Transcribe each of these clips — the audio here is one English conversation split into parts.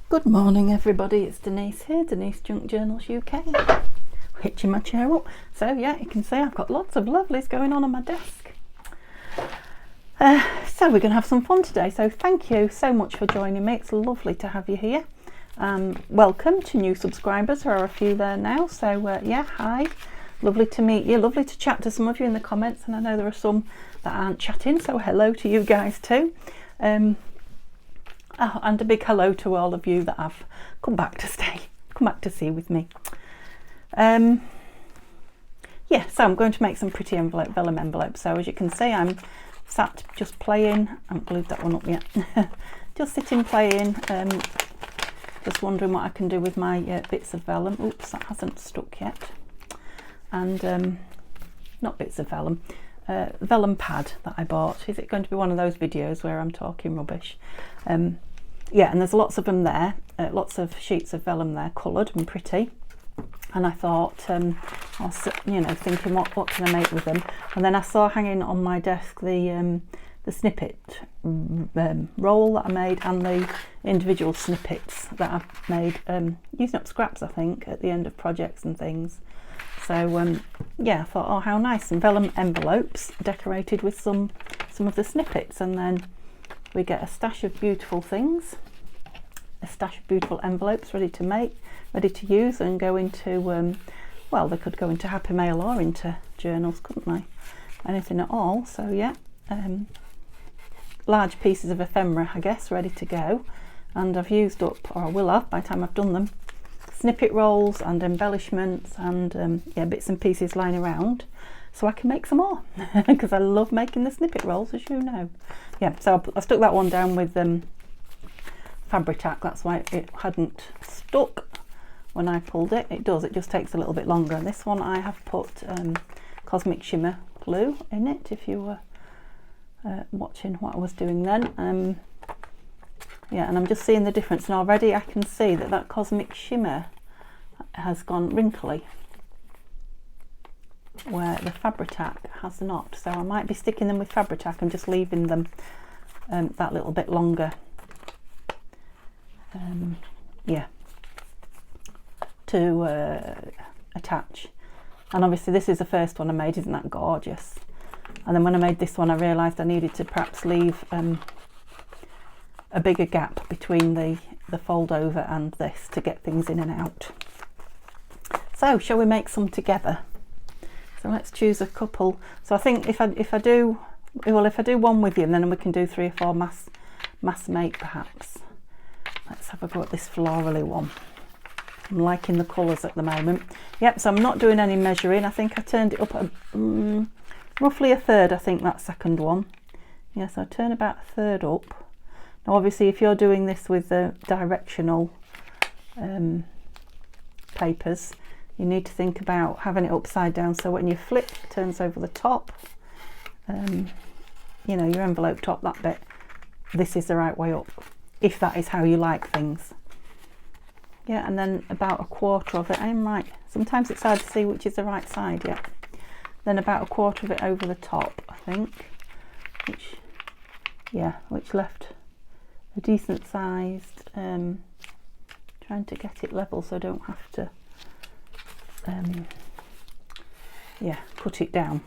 Good morning everybody, it's Denise here, Denise Junk Journals UK. Hitching my chair up. So yeah, you can see I've got lots of lovelies going on my desk. So we're going to have some fun today, so thank you so much for joining me. It's lovely to have you here. Welcome to new subscribers, there are a few there now, so yeah, hi. Lovely to meet you, lovely to chat to some of you in the comments, and I know there are some that aren't chatting, so hello to you guys too. Oh, and a big hello to all of you that have come back to see with me. Yeah, so I'm going to make some pretty vellum envelopes. So as you can see, I'm sat just playing. I haven't glued that one up yet. Just sitting playing, just wondering what I can do with my bits of vellum. Oops, that hasn't stuck yet. And not bits of vellum, vellum pad that I bought. Is it going to be one of those videos where I'm talking rubbish? Yeah, and there's lots of them there, lots of sheets of vellum there, coloured and pretty. And I thought, I was, you know, thinking what can I make with them? And then I saw hanging on my desk the snippet roll that I made and the individual snippets that I've made using up scraps, I think, at the end of projects and things. So yeah, I thought, oh, how nice, some vellum envelopes decorated with some of the snippets, and then we get a stash of beautiful things, a stash of beautiful envelopes ready to make, ready to use and go into, well, they could go into Happy Mail or into journals, couldn't they? Anything at all. So yeah, large pieces of ephemera, I guess, ready to go. And I've used up, or I will have by the time I've done them, snippet rolls and embellishments and yeah, bits and pieces lying around, so I can make some more because I love making the snippet rolls, as you know. Yeah, so I stuck that one down with Fabri-Tac. That's why it hadn't stuck when I pulled it. It does, it just takes a little bit longer. And this one I have put Cosmic Shimmer glue in it, if you were watching what I was doing then. Yeah, and I'm just seeing the difference, and already I can see that Cosmic Shimmer has gone wrinkly, where the Fabri-Tac has not. So I might be sticking them with Fabri-Tac and just leaving them that little bit longer. Yeah, to attach. And obviously this is the first one I made, isn't that gorgeous? And then when I made this one I realised I needed to perhaps leave a bigger gap between the fold over and this to get things in and out. So shall we make some together? So let's choose a couple. So I think if I do one with you, and then we can do 3 or 4 mass make perhaps. Let's have a go at this florally one. I'm liking the colours at the moment. Yep, so I'm not doing any measuring. I think I turned it up at roughly 1/3, I think, that second one. Yes, I turn about 1/3 up. Now obviously if you're doing this with the directional papers, you need to think about having it upside down, so when you flip it turns over the top. You know, your envelope top, that bit, this is the right way up, if that is how you like things. Yeah, and then about 1/4 of it, I'm right, sometimes it's hard to see which is the right side. Yeah, then about 1/4 of it over the top, I think, which left a decent sized, trying to get it level so I don't have to yeah, cut it down.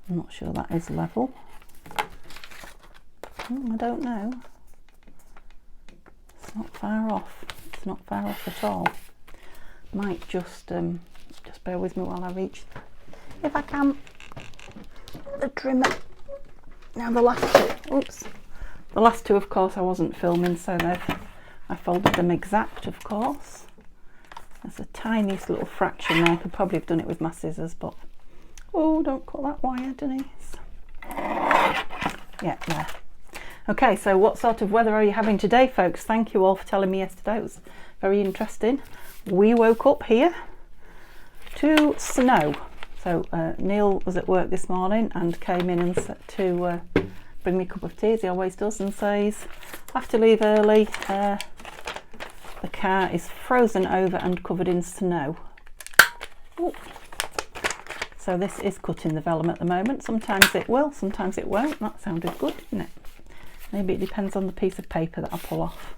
I'm not sure that is level. I don't know. It's not far off. It's not far off at all. Might just bear with me while I reach, if I can, the trimmer. Now the last two, oops, the last two of course I wasn't filming, so I folded them exact, of course. There's a tiniest little fraction there. I could probably have done it with my scissors, but oh, don't cut that wire, Denise. Yeah, there. Okay, so what sort of weather are you having today, folks? Thank you all for telling me yesterday. It was very interesting. We woke up here to snow. So Neil was at work this morning and came in and to bring me a cup of tea, as he always does, and says I have to leave early. The car is frozen over and covered in snow. Ooh. So this is cutting the vellum at the moment. Sometimes it will, sometimes it won't. That sounded good, didn't it? Maybe it depends on the piece of paper that I pull off.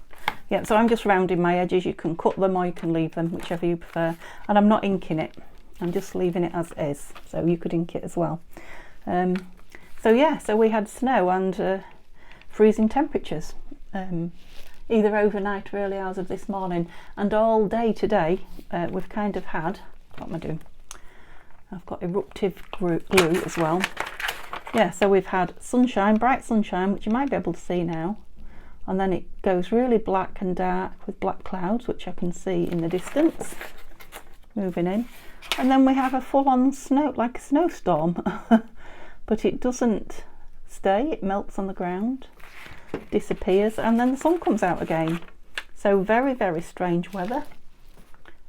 Yeah, so I'm just rounding my edges. You can cut them or you can leave them, whichever you prefer. And I'm not inking it. I'm just leaving it as is. So you could ink it as well. So yeah, so we had snow and freezing temperatures. Either overnight or early hours of this morning. And all day today, we've kind of had... What am I doing? I've got eruptive glue as well. Yeah, so we've had sunshine, bright sunshine, which you might be able to see now. And then it goes really black and dark with black clouds, which I can see in the distance, moving in. And then we have a full-on snow, like a snowstorm. But it doesn't stay, it melts on the ground, disappears, and then the sun comes out again. So very, very strange weather.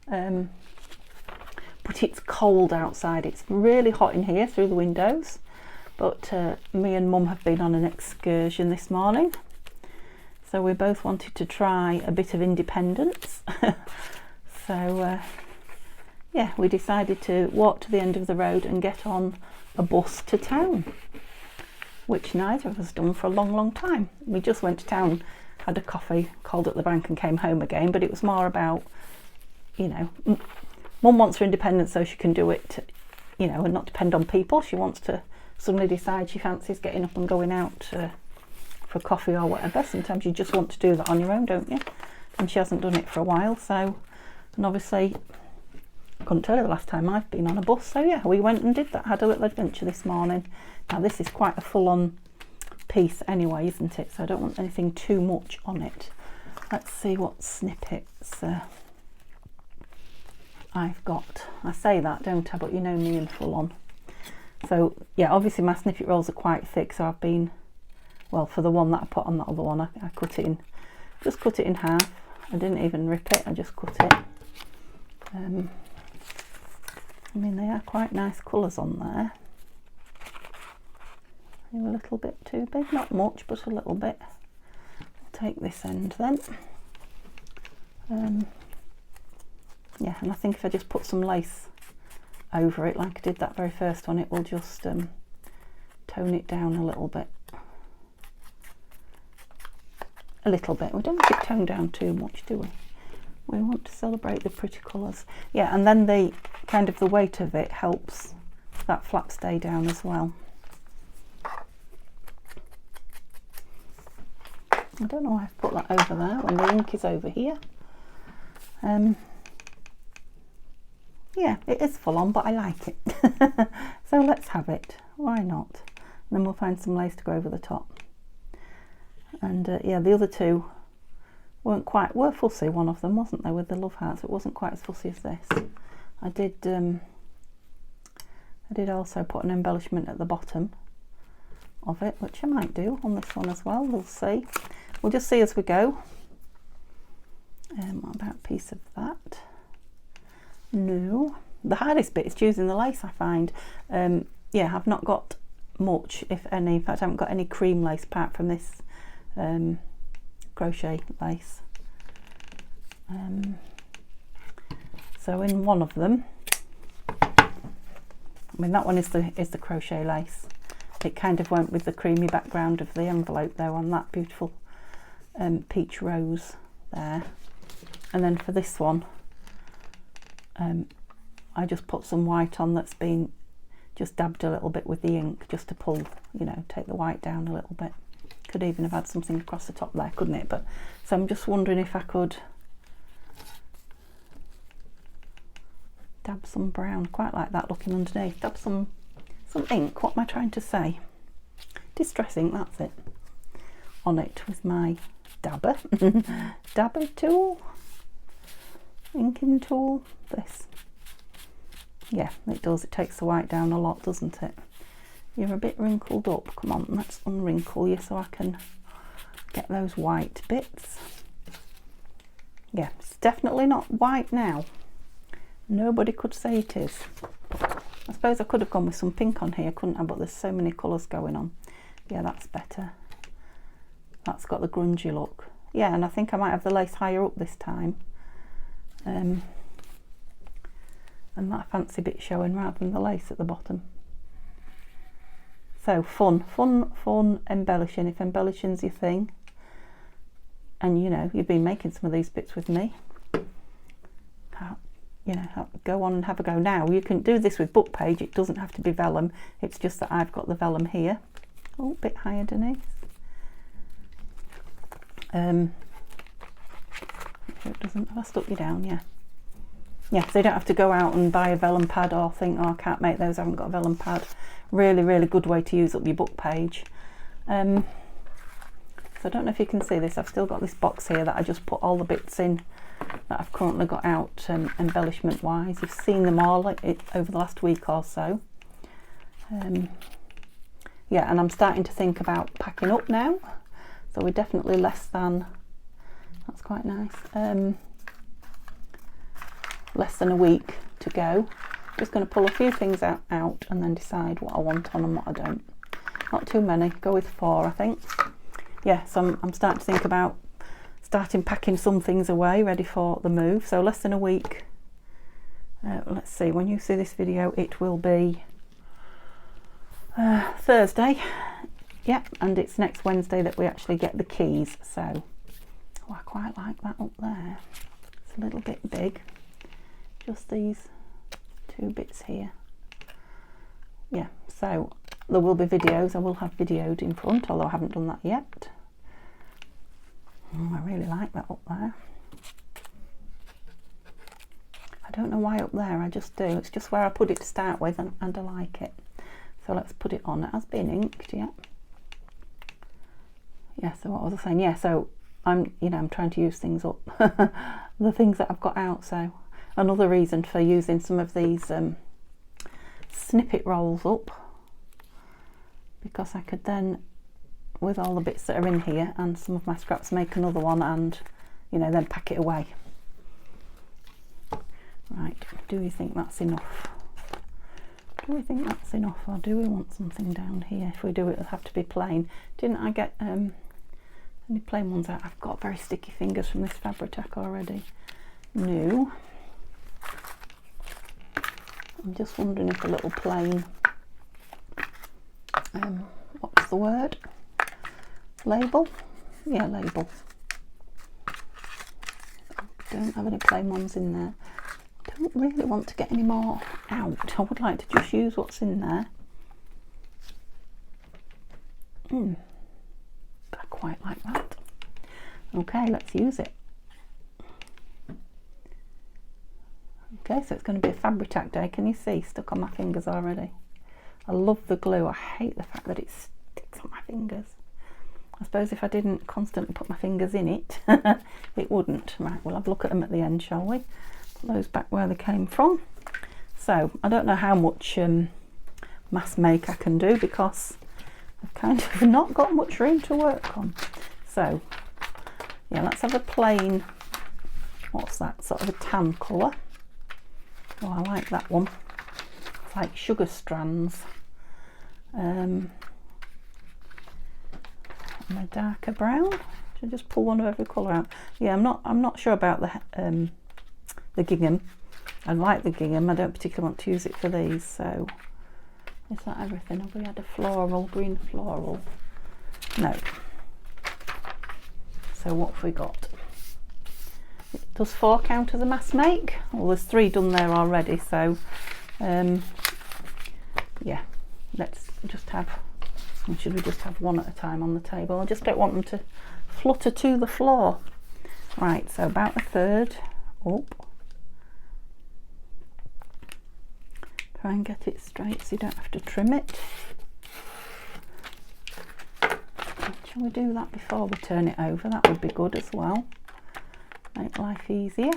But it's cold outside. It's really hot in here through the windows. But me and Mum have been on an excursion this morning. So we both wanted to try a bit of independence. So yeah, we decided to walk to the end of the road and get on a bus to town, which neither of us done for a long, long time. We just went to town, had a coffee, called at the bank and came home again, but it was more about, you know, Mum wants her independence so she can do it, you know, and not depend on people. She wants to suddenly decide she fancies getting up and going out for coffee or whatever. Sometimes you just want to do that on your own, don't you? And she hasn't done it for a while, so, and obviously I couldn't tell you the last time I've been on a bus, so yeah, we went and did that, had a little adventure this morning. Now this is quite a full-on piece anyway, isn't it? So I don't want anything too much on it. Let's see what snippets I've got. I say that, don't I? But you know me and full-on. So yeah, obviously my snippet rolls are quite thick, so I've been, well, for the one that I put on that other one, I cut it in, just cut it in half. I didn't even rip it, I just cut it. I mean, they are quite nice colours on there. They're a little bit too big, not much, but a little bit. I'll take this end then. Yeah, and I think if I just put some lace over it, like I did that very first one, it will just tone it down a little bit. A little bit. We don't want it toned down too much, do we? We want to celebrate the pretty colours. Yeah, and then the kind of the weight of it helps that flap stay down as well. I don't know why I've put that over there when the ink is over here. Yeah, it is full on, but I like it. So let's have it. Why not? And then we'll find some lace to go over the top. And yeah, the other two were fussy, one of them, wasn't they, with the love hearts. It wasn't quite as fussy as this. I did also put an embellishment at the bottom of it, which I might do on this one as well. We'll see. We'll just see as we go. What about a piece of that? No. The hardest bit is choosing the lace, I find. Yeah, I've not got much, if any. In fact, I haven't got any cream lace apart from this crochet lace. So in one of them, I mean, that one is the crochet lace. It kind of went with the creamy background of the envelope though on that beautiful peach rose there. And then for this one, I just put some white on that's been just dabbed a little bit with the ink just to pull, you know, take the white down a little bit. Could even have had something across the top there, couldn't it? But so I'm just wondering if I could dab some brown, quite like that looking underneath. Dab some ink. What am I trying to say? Distress ink, that's it. On it with my dabber, dabber tool, inking tool. This. Yeah, it does. It takes the white down a lot, doesn't it? You're a bit wrinkled up. Come on, let's unwrinkle you so I can get those white bits. Yeah, it's definitely not white now. Nobody could say it is. I suppose I could have gone with some pink on here, couldn't I? But there's so many colours going on. Yeah, that's better. That's got the grungy look. Yeah, and I think I might have the lace higher up this time. And that fancy bit showing rather than the lace at the bottom. So fun embellishing, if embellishing's your thing. and you know, you've been making some of these bits with me, you know, go on and have a go. Now you can do this with book page, it doesn't have to be vellum, it's just that I've got the vellum here. Oh, a bit higher, Denise. It doesn't, have I stuck you down? Yeah. Yeah, so you don't have to go out and buy a vellum pad or think, oh, I can't make those, I haven't got a vellum pad. Really, really good way to use up your book page. So I don't know if you can see this, I've still got this box here that I just put all the bits in that I've currently got out embellishment wise. You've seen them all over the last week or so. Yeah, and I'm starting to think about packing up now, so we're definitely less than, that's quite nice, less than a week to go. Just going to pull a few things out and then decide what I want on and what I don't. Not too many, go with 4 I think. Yeah, so I'm starting to think about starting packing some things away, ready for the move. So less than a week. Let's see, when you see this video it will be Thursday. Yeah, and it's next Wednesday that we actually get the keys. So oh, I quite like that up there. It's a little bit big. Just these 2 bits here. Yeah, so there will be videos. I will have videoed in front, although I haven't done that yet. I really like that up there. I don't know why up there, I just do. It's just where I put it to start with, and I like it. So let's put it on. It has been inked, yeah. Yeah, so what was I saying? Yeah, so I'm trying to use things up. The things that I've got out. So another reason for using some of these snippet rolls up, because I could then, with all the bits that are in here and some of my scraps, make another one and, you know, then pack it away. Right, do we think that's enough? Do we think that's enough, or do we want something down here? If we do, it'll have to be plain. Didn't I get any plain ones out? I've got very sticky fingers from this Fabri-Tac already. No. I'm just wondering if a little plain, what's the word? Label? Yeah, label. Don't have any plain ones in there. Don't really want to get any more out. I would like to just use what's in there. I quite like that. Okay, let's use it. Okay, so it's going to be a Fabri-Tac day. Can you see? Stuck on my fingers already. I love the glue. I hate the fact that it sticks on my fingers. I suppose if I didn't constantly put my fingers in it, it wouldn't. Right, we'll have a look at them at the end, shall we? Put those back where they came from. So, I don't know how much mass make I can do, because I've kind of not got much room to work on. So, yeah, let's have a plain, what's that, sort of a tan colour. Oh, I like that one. It's like sugar strands. And a darker brown. Should I just pull one of every colour out? Yeah, I'm not sure about the gingham. I like the gingham. I don't particularly want to use it for these. So is that everything? Have we had a floral, green floral? No. So what have we got? Does 4 count as a mass make? Well, there's 3 done there already. So yeah, let's just have. Or should we just have one at a time on the table? I just don't want them to flutter to the floor. Right, so about 1/3 up. Try and get it straight so you don't have to trim it. Shall we do that before we turn it over? That would be good as well. Make life easier.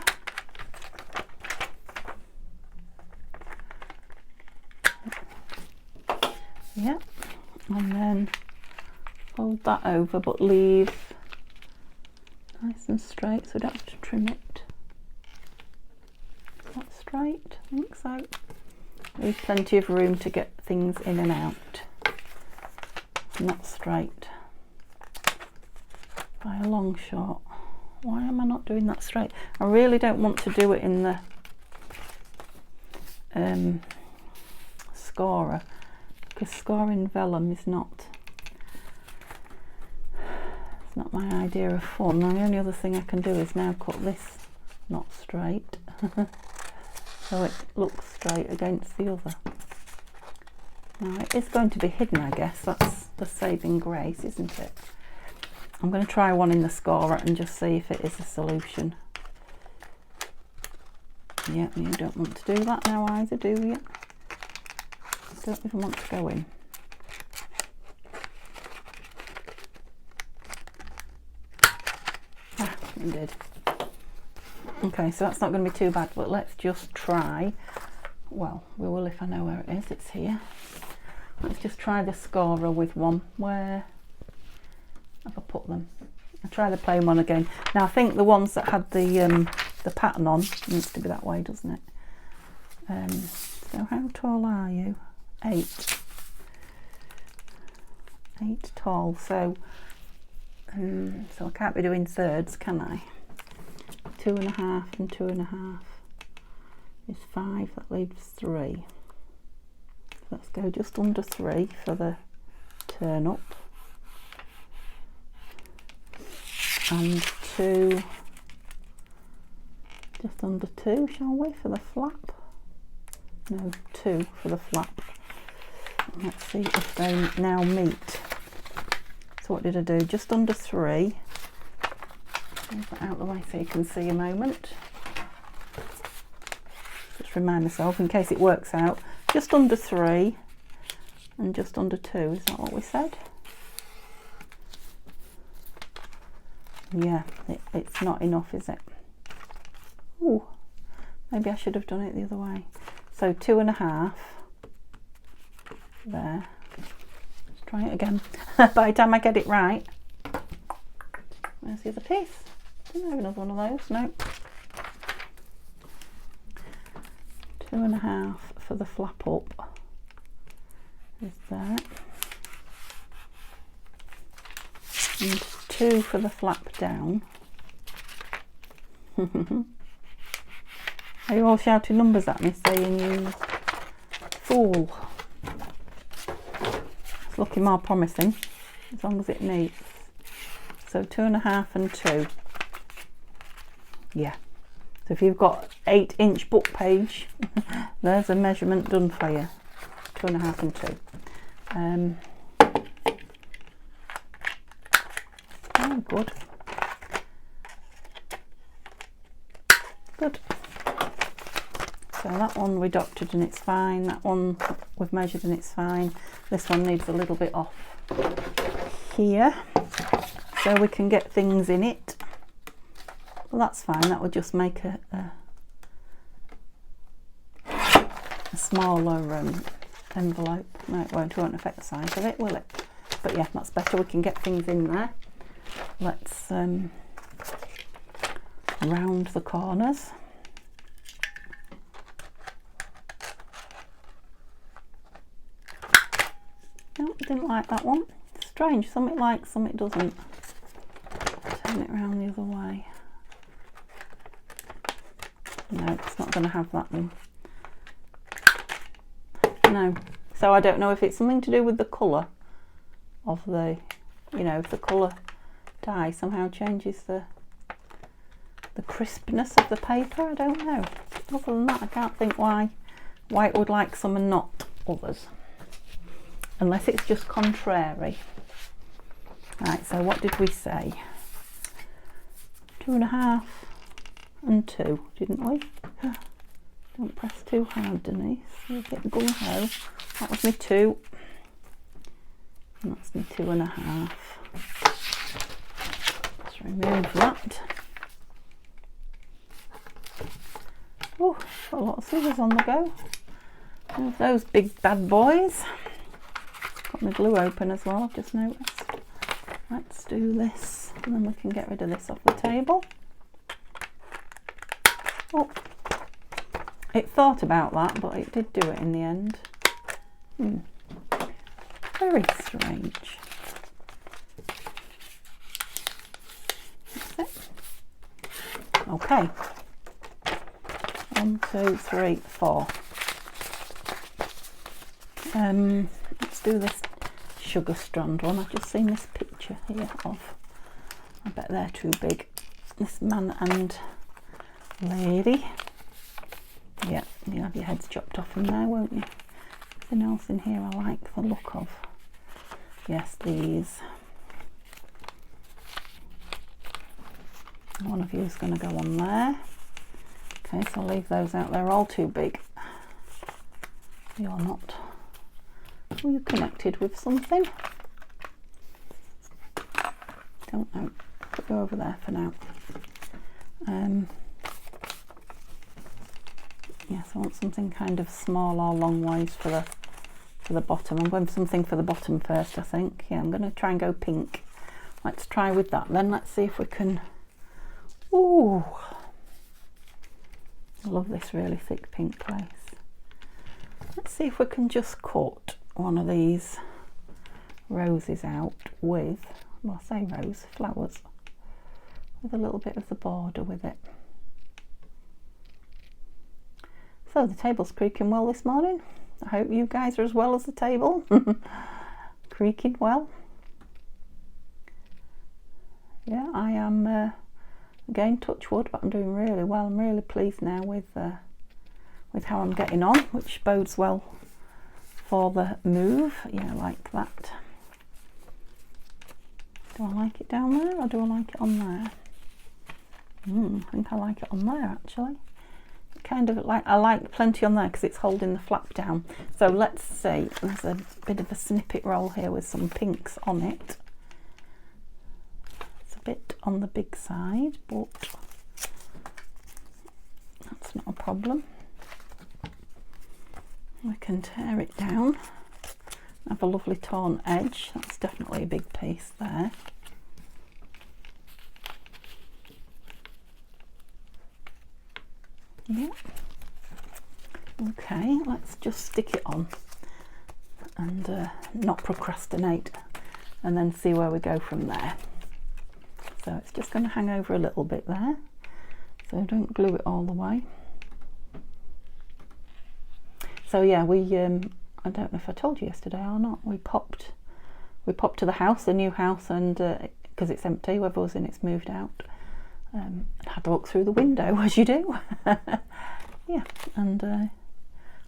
Yeah. And then fold that over, but leave nice and straight so we don't have to trim it. Is that straight? I think so. Leave plenty of room to get things in and out. Not straight by a long shot. Why am I not doing that straight? I really don't want to do it in the scorer, because scoring vellum is not, It's not my idea of fun. Now, the only other thing I can do is now cut this not straight so it looks straight against the other. Now it is going to be hidden, I guess. That's the saving grace, isn't it? I'm going to try one in the scorer and just see if it is a solution. Yeah, you don't want to do that now either, do you? You don't even want to go in. Ah, it did. Okay, so that's not going to be too bad, but let's just try. Well, we will if I know where it is. It's here. Let's just try the scorer with one. Where have I put them? I'll try the plain one again. Now I think the ones that had the pattern on needs to be that way, doesn't it? So how tall are you? 8. 8 tall. So I can't be doing thirds, can I? 2.5 and 2.5 is 5. That leaves 3. Let's go just under 3 for the turn up, and 2, just under 2, shall we, for the flap? No, 2 for the flap. Let's see if they now meet. So what did I do? Just under 3. Move that out of the way so you can see a moment. Just remind myself in case it works out. Just under 3 and just under 2, is that what we said? Yeah, it's not enough, is it? Ooh, maybe I should have done it the other way. So 2.5 there. Let's try it again. By the time I get it right. Where's the other piece? Didn't have another one of those, no. 2.5 for the flap up is there, and 2 for the flap down. Are you all shouting numbers at me saying you fool? It's looking more promising as long as it meets. So 2.5 and 2. Yeah. So if you've got 8-inch book page, there's a measurement done for you. 2.5 and 2. Oh, good. Good. So that one we doctored and it's fine. That one we've measured and it's fine. This one needs a little bit off here, so we can get things in it. Well, that's fine. That would just make a smaller envelope. No, it won't affect the size of it, will it? But yeah, that's better. We can get things in there. Let's round the corners. No, didn't like that one. Strange. Something likes, something doesn't. Turn it round the other way. No, it's not going to have that one. No. So I don't know if it's something to do with the colour of the, you know, if the colour dye somehow changes the crispness of the paper. I don't know. Other than that, I can't think why it would like some and not others. Unless it's just contrary. Right, so what did we say? 2.5 and 2, didn't we? Don't press too hard, Denise. You'll get gung-ho. That was me 2. And that's me 2.5. Let's remove that. Oh, got a lot of scissors on the go. Move those big bad boys. Got my glue open as well, I've just noticed. Let's do this, and then we can get rid of this off the table. Oh, it thought about that, but it did do it in the end. Very strange. That's it. Okay. 1, 2, 3, 4. Let's do this sugar strand one. I've just seen this picture here of I bet they're too big. This man and lady. Yeah, you'll have your heads chopped off in there, won't you? Anything else in here I like the look of? Yes, these. One of you is going to go on there. Okay, so I'll leave those out. They're all too big. You're not. Are you connected with something? Don't know. Put you over there for now. Yes, I want something kind of small or long ways for the bottom. I'm going for something for the bottom first, I think. Yeah, I'm going to try and go pink. Let's try with that then. Let's see if we can. Ooh, I love this really thick pink lace. Let's see if we can just cut one of these roses out with, well, I say rose, flowers, with a little bit of the border with it. So the table's creaking well this morning. I hope you guys are as well as the table. Creaking well. Yeah, I am, again, touch wood, but I'm doing really well. I'm really pleased now with how I'm getting on, which bodes well for the move. Yeah, I like that. Do I like it down there or do I like it on there? I think I like it on there actually. Kind of like, I like plenty on there because it's holding the flap down. So let's see, there's a bit of a snippet roll here with some pinks on it. It's a bit on the big side, but that's not a problem. We can tear it down. Have a lovely torn edge. That's definitely a big piece there. Yeah. Okay, let's just stick it on and not procrastinate, and then see where we go from there. So it's just going to hang over a little bit there, so don't glue it all the way. So yeah, we I don't know if I told you yesterday or not, we popped to the house, the new house, and because it's empty, whoever was in it's moved out. Had to look through the window as you do. Yeah, and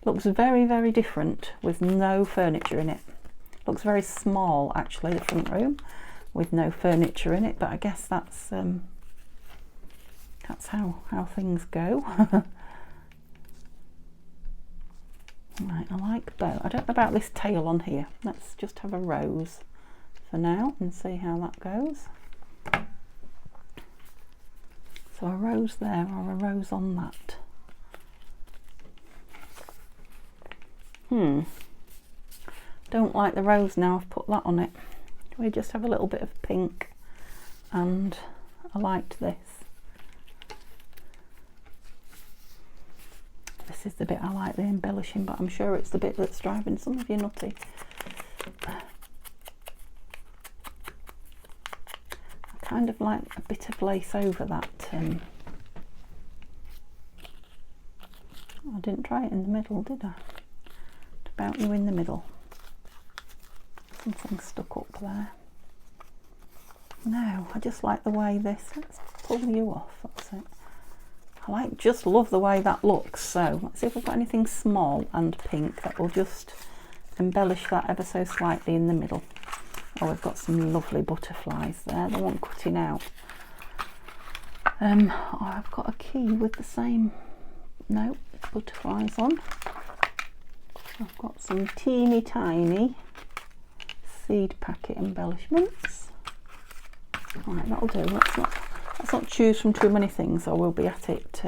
looks very, very different with no furniture in it. Looks very small actually, the front room, with no furniture in it, but I guess that's how things go. Right, I like bow. I don't know about this tail on here. Let's just have a rose for now and see how that goes. So a rose there or a rose on that. Don't like the rose now I've put that on it. We just have a little bit of pink, and I liked this. This is the bit I like, the embellishing, but I'm sure it's the bit that's driving some of you nutty. I kind of like a bit of lace over that. I didn't try it in the middle, did I? About you in the middle. Something stuck up there. No, I just like the way this, let's pull you off, that's it. I just love the way that looks. So let's see if we've got anything small and pink that will just embellish that ever so slightly in the middle. Oh, we've got some lovely butterflies there, the one cutting out. Oh, I've got a key with the same, no, butterflies on. I've got some teeny tiny seed packet embellishments. Right, that'll do. Let's not choose from too many things, or we'll be at it.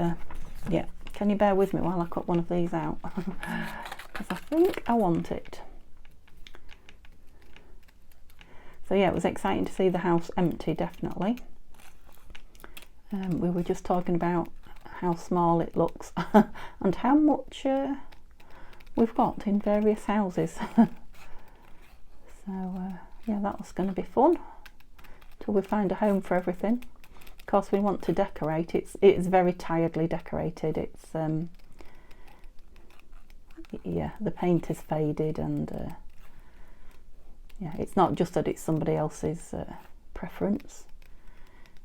Yeah, can you bear with me while I cut one of these out? Because I think I want it. So yeah, it was exciting to see the house empty, definitely. We were just talking about how small it looks and how much we've got in various houses. So yeah, that was going to be fun till we find a home for everything. Of course, we want to decorate. It's very tiredly decorated. It's yeah, the paint is faded, and yeah, it's not just that it's somebody else's preference.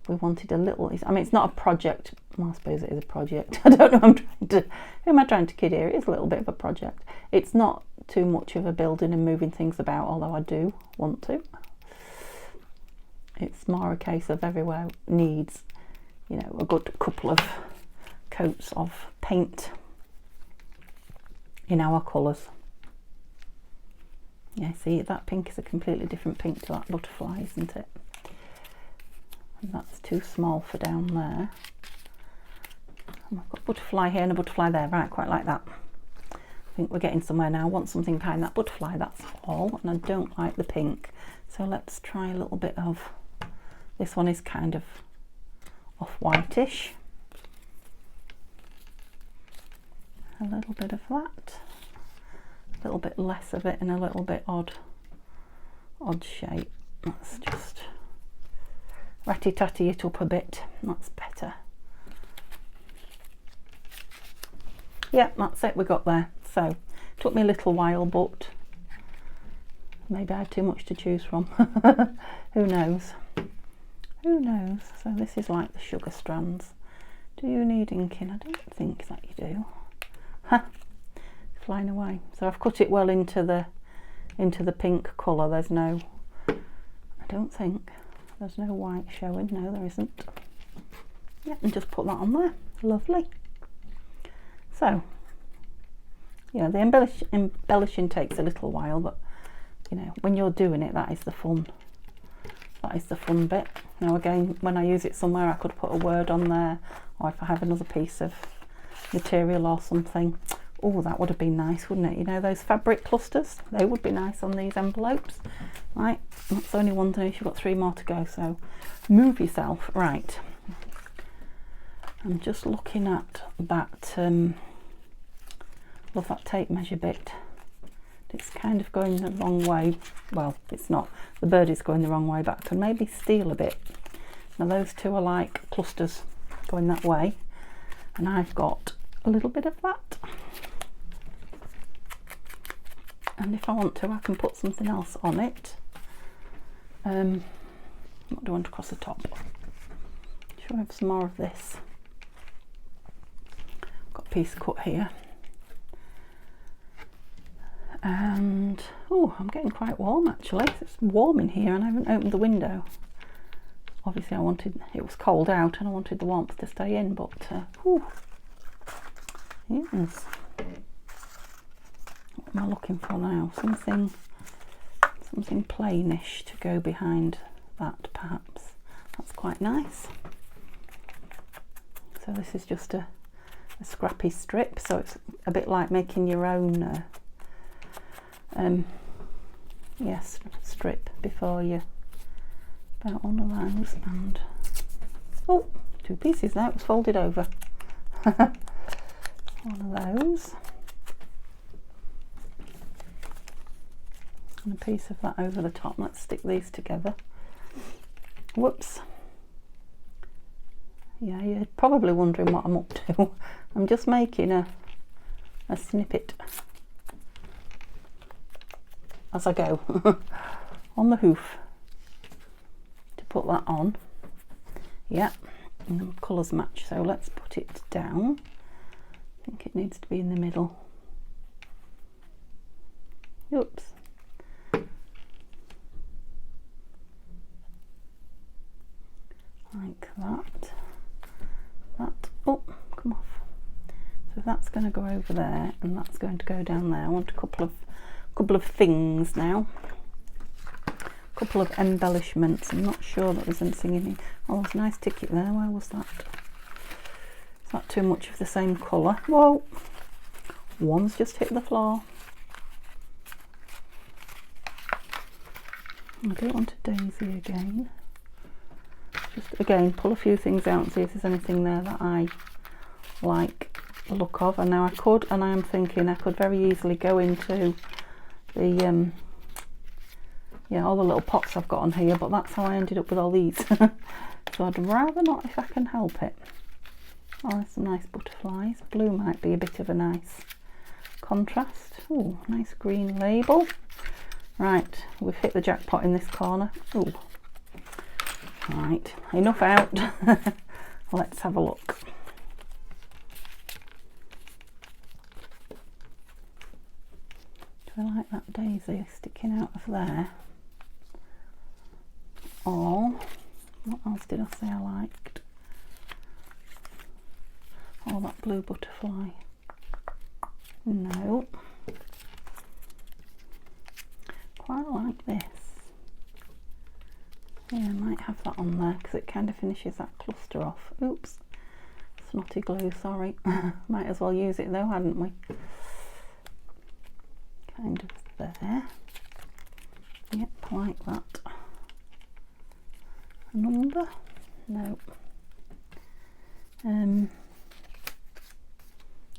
we wanted a little, I mean, it's not a project. Well, I suppose it is a project. I don't know, who am I trying to kid here? It is a little bit of a project. It's not too much of a building and moving things about, although I do want to. It's more a case of everywhere needs, you know, a good couple of coats of paint in our colours. Yeah, see, that pink is a completely different pink to that butterfly, isn't it? And that's too small for down there. And I've got a butterfly here and a butterfly there. Right, quite like that. I think we're getting somewhere now. I want something behind that butterfly, that's all. And I don't like the pink. So let's try a little bit of, this one is kind of off-whitish. A little bit of that. A little bit less of it and a little bit odd shape. Let's just ratty-tatty it up a bit. That's better. Yeah, that's it, we got there. So it took me a little while, but maybe I had too much to choose from. Who knows? Who knows? So this is like the sugar strands. Do you need inking? I don't think that you do. Ha! Flying away. So I've cut it well into the pink colour. There's no, I don't think there's no white showing. No, there isn't. Yeah, and just put that on there. Lovely. So yeah, the embellishing takes a little while, but you know, when you're doing it, that is the fun. That is the fun bit. Now again, when I use it somewhere, I could put a word on there, or if I have another piece of material or something. Oh, that would have been nice, wouldn't it? You know, those fabric clusters, they would be nice on these envelopes. Right, that's only one thing. You've got 3 more to go, so move yourself. Right, I'm just looking at that, love that tape measure bit. It's kind of going the wrong way. Well, it's not. The bird is going the wrong way, but I can maybe steal a bit. Now those two are like clusters going that way, and I've got a little bit of that. And if I want to, I can put something else on it. What do I want across the top? Should I have some more of this? Got a piece cut here. And oh, I'm getting quite warm actually. It's warm in here and I haven't opened the window. Obviously it was cold out and I wanted the warmth to stay in, but yes. What am I looking for now? Something plainish to go behind that, perhaps. That's quite nice. So this is just a scrappy strip, so it's a bit like making your own yes, strip before you about one of those. And oh, 2 pieces there, it was folded over. One of those and a piece of that over the top. Let's stick these together. Whoops. Yeah, you're probably wondering what I'm up to. I'm just making a snippet as I go on the hoof to put that on. Yeah, and the colours match, so let's put it down. I think it needs to be in the middle. Oops. Like that. Oh, come off. So that's going to go over there and that's going to go down there. I want a couple of things now. A couple of embellishments. I'm not sure that there's anything in here. Oh, there's a nice ticket there. Where was that? Is that too much of the same colour? Whoa! One's just hit the floor. I don't want a daisy again. Just again pull a few things out and see if there's anything there that I like the look of. And now I could, and I am thinking I could very easily go into the yeah, all the little pots I've got on here, but that's how I ended up with all these. So I'd rather not if I can help it. Oh, there's some nice butterflies. Blue might be a bit of a nice contrast. Oh, nice green label. Right, we've hit the jackpot in this corner. Oh, Right, enough out. Let's have a look. Do I like that daisy sticking out of there? Or what else did I say I liked? Oh, that blue butterfly. No. Quite like this. Yeah, I might have that on there because it kind of finishes that cluster off. Oops. Snotty glue, sorry. Might as well use it though, hadn't we? Kind of there. Yep, like that. A number? No. Kind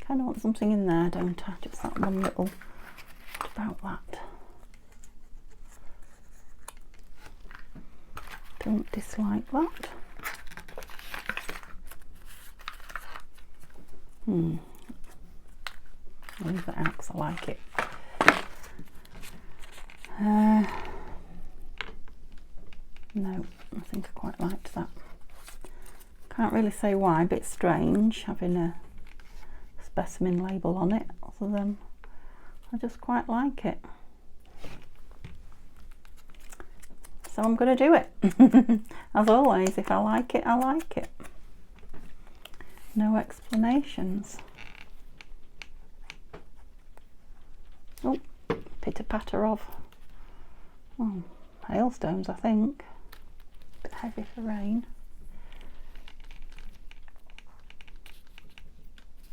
of want something in there, don't I? Just that one little, about that. Don't dislike that. I'll leave that out because I like it. No, I think I quite liked that. Can't really say why, a bit strange having a specimen label on it, other than I just quite like it. So I'm going to do it. As always, if I like it, I like it. No explanations. Oh, pitter patter of hailstones, I think. Bit heavy for rain.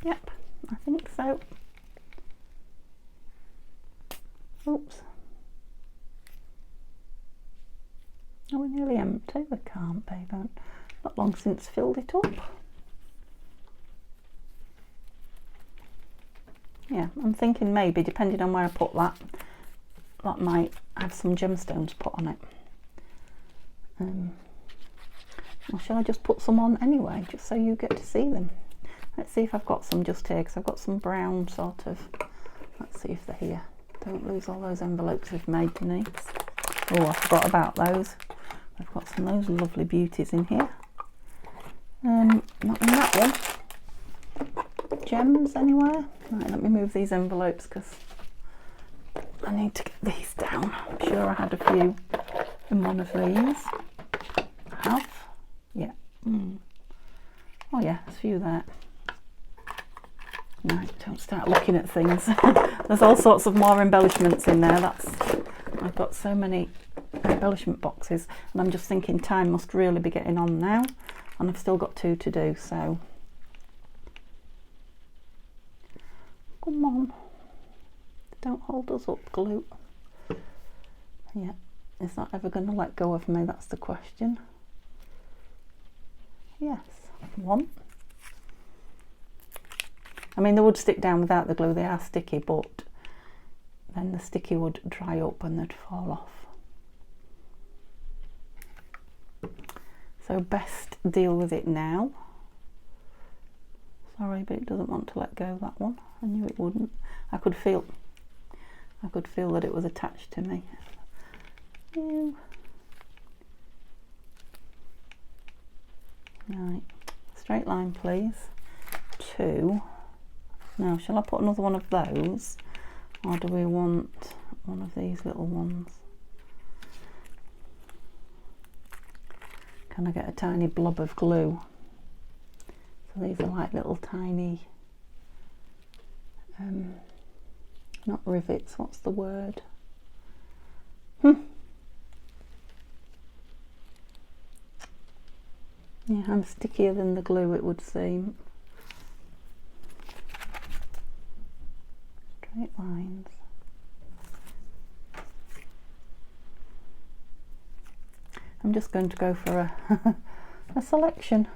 Yep, I think so. Oops. Are we nearly empty? We can't be, but not long since filled it up. Yeah, I'm thinking maybe, depending on where I put that, that might have some gemstones put on it. Or shall I just put some on anyway, just so you get to see them? Let's see if I've got some just here, because I've got some brown sort of. Let's see if they're here. Don't lose all those envelopes we've made, Denise. Oh, I forgot about those. I've got some of those lovely beauties in here. Not in that one. Gems anywhere? Right, let me move these envelopes because I need to get these down. I'm sure I had a few in one of these. I have? Yeah. Oh yeah, there's a few there. Right, don't start looking at things. There's all sorts of more embellishments in there. I've got so many embellishment boxes, and I'm just thinking time must really be getting on now, and I've still got 2 to do, so come on, don't hold us up, glue. Yeah, is that ever going to let go of me? That's the question. Yes, 1. I mean, they would stick down without the glue, they are sticky, but then the sticky would dry up and they'd fall off. So best deal with it now. Sorry, but it doesn't want to let go, that one. I knew it wouldn't. I could feel that it was attached to me. Ew. Right, straight line please. 2. Now, shall I put another one of those, or do we want one of these little ones? Can I get a tiny blob of glue? So these are like little tiny, not rivets, what's the word? Yeah, I'm stickier than the glue, it would seem. Straight lines. I'm just going to go for a selection.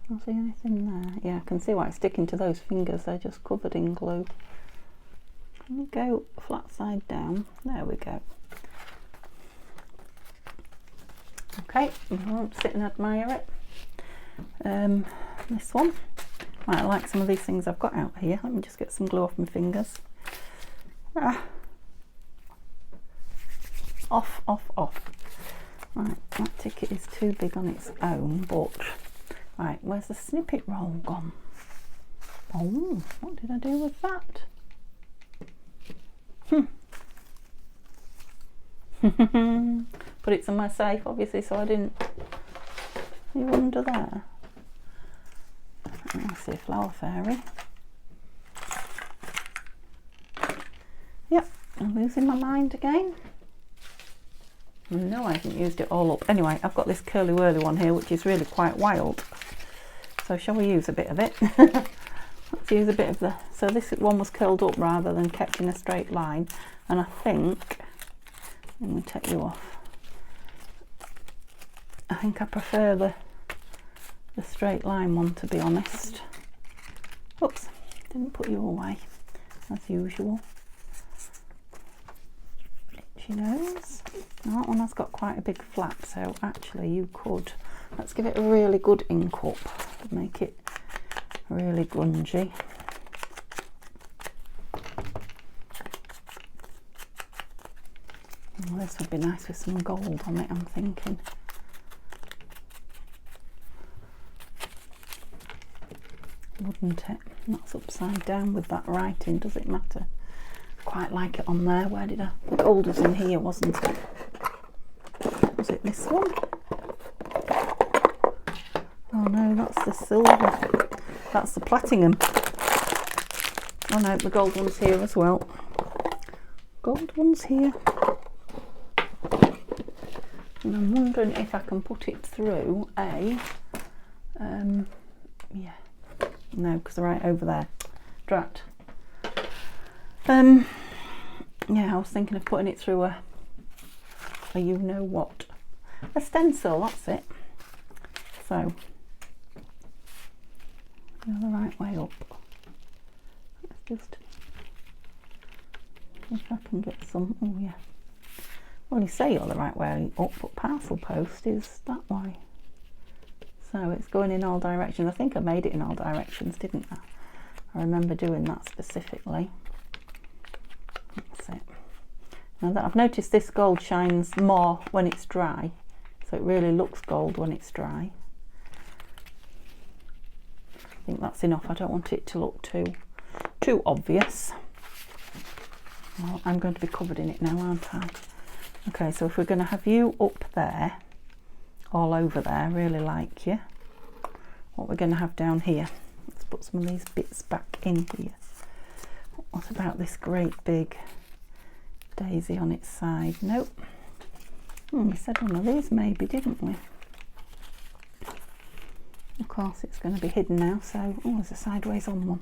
Can't see anything there. Yeah, I can see why it's sticking to those fingers. They're just covered in glue. Can we go flat side down? There we go. Okay, I'll sit and admire it. This one. Right, I like some of these things I've got out here. Let me just get some glue off my fingers. off, off, off. Right, that ticket is too big on its own, but right, where's the snippet roll gone? Oh, what did I do with that? Put it somewhere safe, obviously, so I didn't. You under there? I see a flower fairy. Yep, I'm losing my mind again. No, I haven't used it all up. Anyway, I've got this curly whirly one here, which is really quite wild. So shall we use a bit of it? Let's use a bit of the... So this one was curled up rather than kept in a straight line. And I think... Let me take you off. I think I prefer the straight line one, to be honest. Oops, didn't put you away, as usual. Itchy nose. Now that one has got quite a big flap, so actually you could... Let's give it a really good ink up. Make it really grungy. Oh, this would be nice with some gold on it, I'm thinking. Wouldn't it? That's upside down with that writing, does it matter? Quite like it on there. Where did I... The gold was in here, wasn't it? Was it this one? Oh no, that's the silver. That's the platinum. Oh no, the gold one's here as well. Gold one's here. And I'm wondering if I can put it through a... yeah. No, because they're right over there. Drat. Yeah, I was thinking of putting it through a you know what. A stencil, that's it. So, go the right way up. Let's just... If I can get some... Oh yeah. Well, you say you're the right way up, but parcel post is that way. So it's going in all directions. I think I made it in all directions, didn't I? I remember doing that specifically. That's it. Now that I've noticed this gold shines more when it's dry, so it really looks gold when it's dry. I think that's enough. I don't want it to look too obvious. Well, I'm going to be covered in it now, aren't I? Okay, so if we're going to have you up there, all over there, really like you, what we're going to have down here, let's put some of these bits back in here. What about this great big daisy on its side? Nope. We said one of these maybe, didn't we? Of course it's going to be hidden now, so... Oh, there's a sideways on one.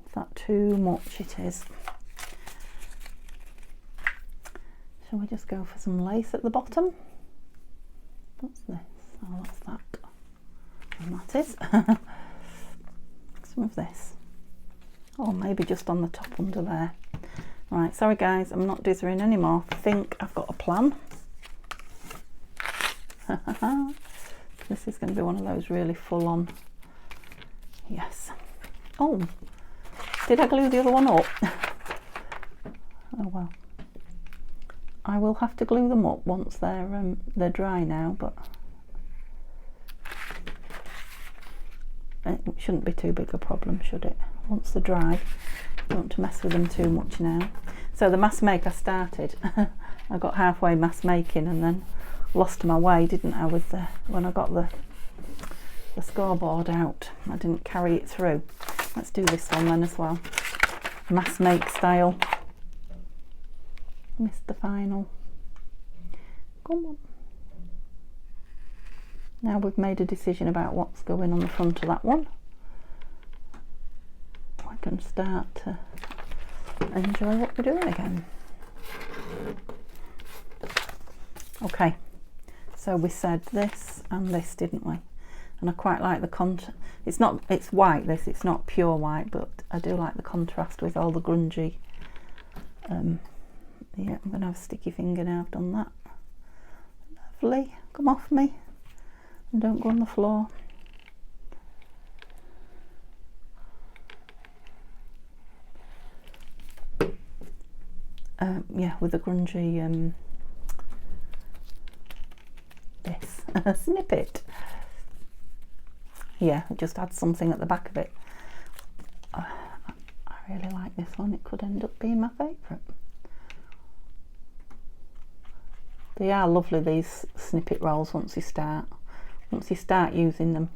Is that too much? It is. Shall we just go for some lace at the bottom? What's this? Oh, what's that? And that is some of this. Or maybe just on the top under there. Right, sorry guys, I'm not dithering anymore. I think I've got a plan. This is going to be one of those really full on. Yes. Oh, did I glue the other one up? Oh well. I will have to glue them up once they're dry now, but it shouldn't be too big a problem, should it? Once they're dry, you don't want to mess with them too much now. So the mass make I started, I got halfway mass making and then lost my way, didn't I? With when I got the scoreboard out, I didn't carry it through. Let's do this one then as well, mass make style. Missed the final. Come on. Now we've made a decision about what's going on the front of that one, I can start to enjoy what we're doing again. Okay, so we said this and this, didn't we? And I quite like the it's white, this, it's not pure white, but I do like the contrast with all the grungy. Yeah, I'm going to have a sticky finger now I've done that. Lovely. Come off me and don't go on the floor. yeah, with a grungy this snippet. Yeah, it just adds something at the back of it. I really like this one. It could end up being my favourite. They are lovely, these snippet rolls, once you start using them.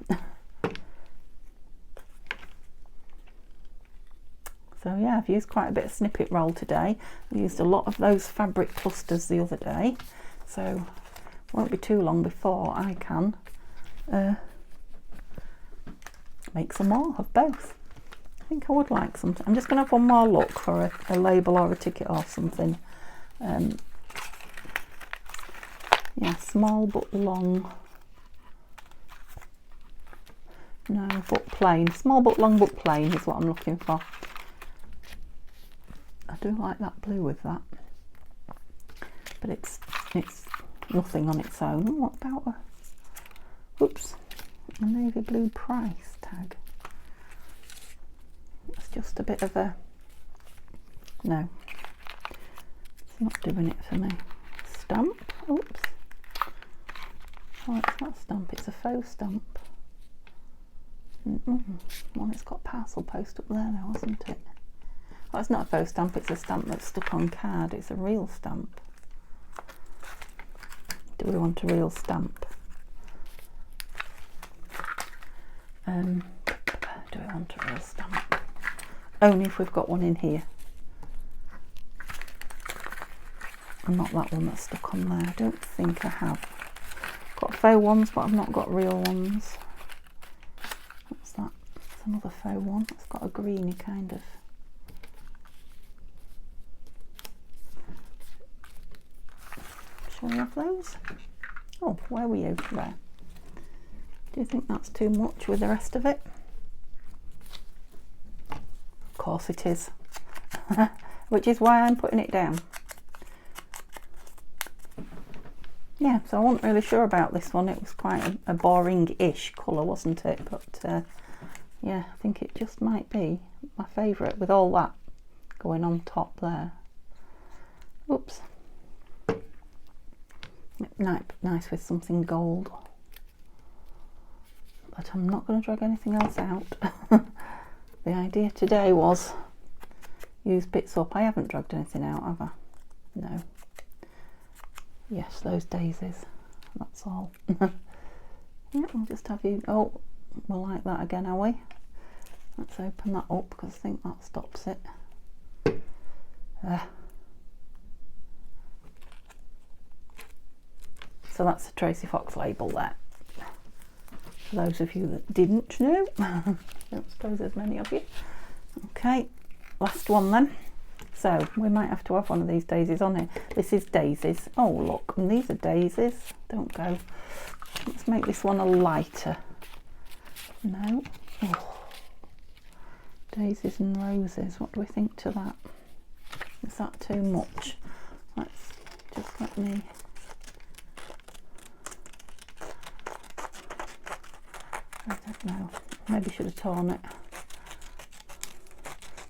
So yeah, I've used quite a bit of snippet roll today. I used a lot of those fabric clusters the other day, so it won't be too long before I can make some more of both. I think I would like something. I'm just going to have one more look for a label or a ticket or something. Yeah, small but long. No, but plain. Small but long but plain is what I'm looking for. I do like that blue with that, but it's nothing on its own. What about a navy blue price tag? It's just a bit of a, no, it's not doing it for me. Stamp, oops. Oh, it's not a stamp, it's a faux stamp. Well, it's got parcel post up there now, hasn't it? Oh, it's not a faux stamp, it's a stamp that's stuck on card. It's a real stamp. Do we want a real stamp? Do we want a real stamp? Only if we've got one in here. And not that one that's stuck on there. I don't think I have. Got faux ones, but I've not got real ones. What's that? It's another faux one. It's got a greeny kind of. Shall we have those? Oh, where were you? There. Do you think that's too much with the rest of it? Of course it is. Which is why I'm putting it down. Yeah, so I wasn't really sure about this one. It was quite a boring-ish colour, wasn't it? But yeah, I think it just might be my favourite with all that going on top there. Oops. Nice with something gold. But I'm not going to drag anything else out. The idea today was use bits up. I haven't dragged anything out, have I? No. Yes, those daisies. That's all. Yeah, we'll just have you. Oh, we'll like that again, are we? Let's open that up because I think that stops it. So that's the Tracy Fox label there. For those of you that didn't know, I don't suppose there's many of you. Okay, last one then. So we might have to have one of these daisies on here. This is daisies. Oh look, and these are daisies. Don't go. Let's make this one a lighter. No. Oh. Daisies and roses. What do we think to that? Is that too much? Let's just let me. I don't know. Maybe should have torn it.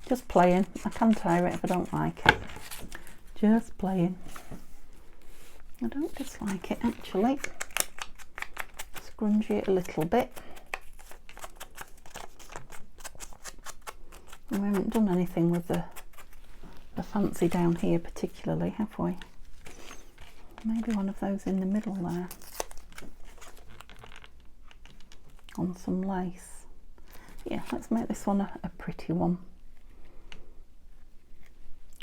Just playing. I can tear it if I don't like it. Just playing. I don't dislike it actually. Scrunchie it a little bit. We haven't done anything with the fancy down here particularly, have we? Maybe one of those in the middle there. On some lace. Yeah, let's make this one a pretty one.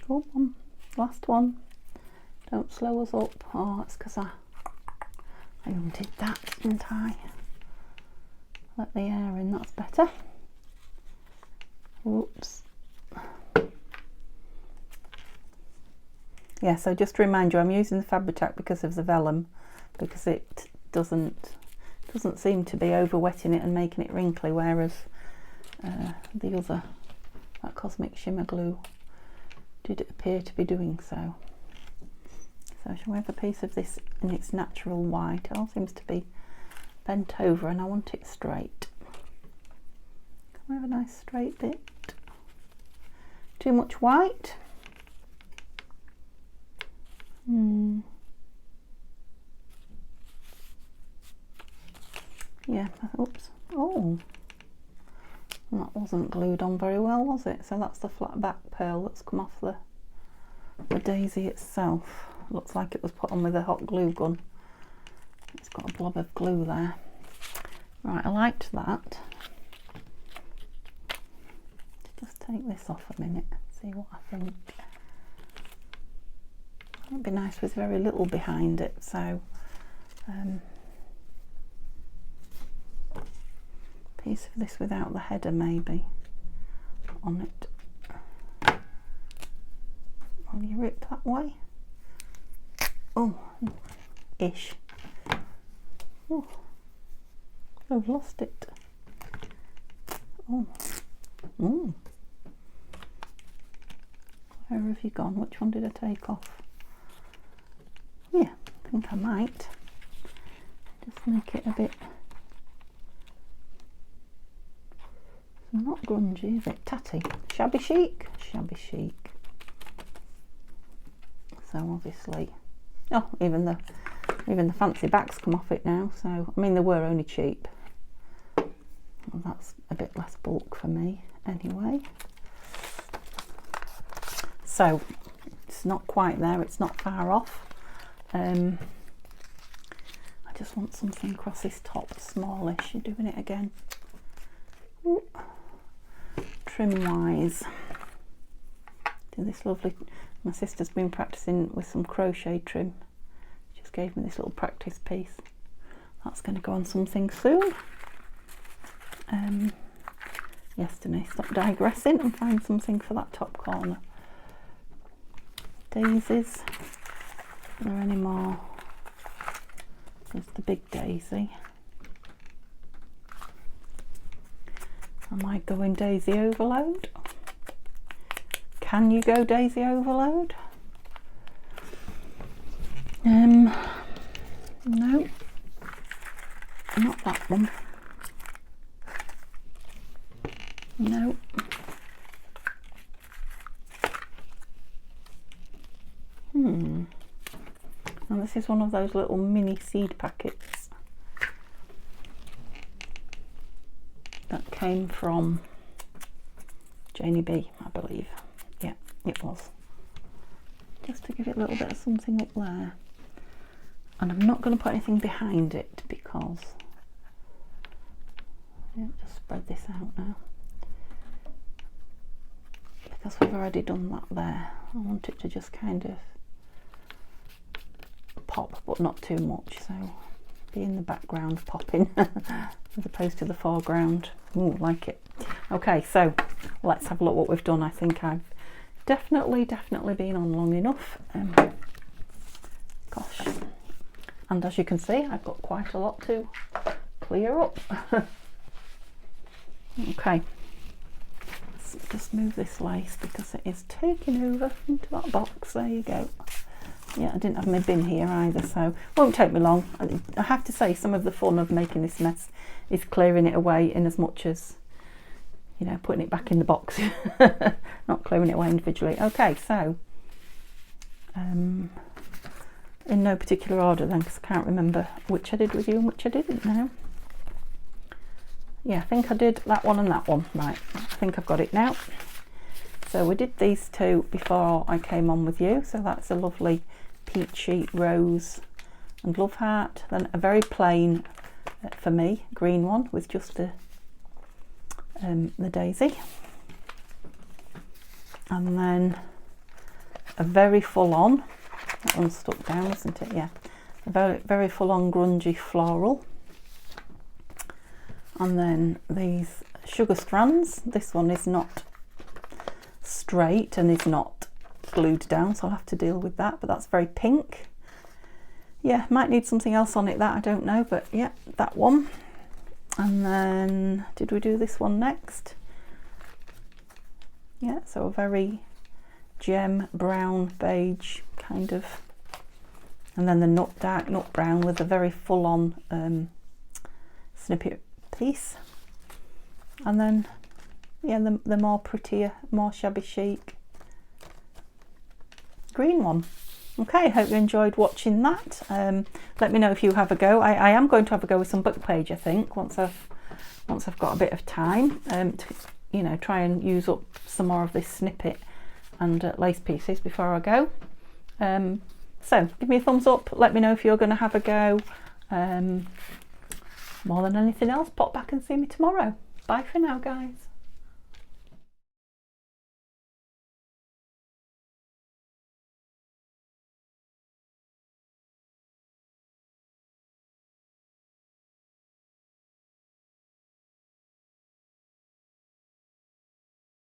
Go on, last one. Don't slow us up. Oh, that's because I undid that, didn't I? Let the air in, that's better. Whoops. Yeah, so just to remind you, I'm using the Fabri-Tac because of the vellum, because it doesn't seem to be over wetting it and making it wrinkly, whereas the other, that Cosmic Shimmer glue, did appear to be doing so. So shall we have a piece of this in its natural white? It all seems to be bent over and I want it straight. Can we have a nice straight bit? Too much white? Yeah, oops. Oh, that wasn't glued on very well, was it? So that's the flat back pearl that's come off the daisy itself. Looks like it was put on with a hot glue gun. It's got a blob of glue there. Right, I liked that. Just take this off a minute, see what I think. It'd be nice with very little behind it, so piece of this without the header maybe on it. Will you rip that way? Oh, ish. Oh, I've lost it. Oh, where have you gone? Which one did I take off? Yeah, I think I might just make it a bit, not grungy, is it? Tatty, shabby chic, shabby chic. So obviously, oh, even the fancy backs come off it now. So I mean, they were only cheap. Well, that's a bit less bulk for me anyway. So it's not quite there, it's not far off. I just want something across this top, smallish. You're doing it again. Ooh. Trim wise, do this lovely, my sister's been practicing with some crochet trim. Just gave me this little practice piece. That's going to go on something soon. Yes, Denise, stop digressing and find something for that top corner. Daisies. Are there any more? There's the big daisy. I might go in daisy overload. Can you go daisy overload? No, not that one. No. And this is one of those little mini seed packets that came from Janie B, I believe. Yeah, it was. Just to give it a little bit of something up there. And I'm not going to put anything behind it because, yeah, just spread this out now. Because we've already done that there. I want it to just kind of pop, but not too much, so be in the background popping as opposed to the foreground. Ooh, like it. Okay, so let's have a look what we've done. I think I've definitely been on long enough. Gosh, and as you can see, I've got quite a lot to clear up. Okay, let's just move this lace because it is taking over into that box. There you go. Yeah, I didn't have my bin here either, so won't take me long. I have to say, some of the fun of making this mess is clearing it away in as much as, you know, putting it back in the box, not clearing it away individually. Okay, so in no particular order then, because I can't remember which I did with you and which I didn't now. Yeah, I think I did that one and that one. Right, I think I've got it now. So we did these two before I came on with you, so that's a lovely peachy rose and love heart. Then a very plain, for me, green one with just the daisy, and then a very full-on, that one's stuck down, isn't it? Yeah, a very full-on grungy floral, and then these sugar strands. This one is not straight and is not glued down, so I'll have to deal with that, but that's very pink. Yeah, might need something else on it, that I don't know, but yeah, that one. And then did we do this one next? Yeah, so a very gem brown beige kind of, and then the dark nut brown with a very full-on snippet piece, and then yeah, the more prettier, more shabby chic green one. Okay, hope you enjoyed watching that. Let me know if you have a go. I am going to have a go with some book page, I think, once I've got a bit of time, to, you know, try and use up some more of this snippet and lace pieces before I go. So give me a thumbs up, let me know if you're going to have a go. More than anything else, pop back and see me tomorrow. Bye for now, guys.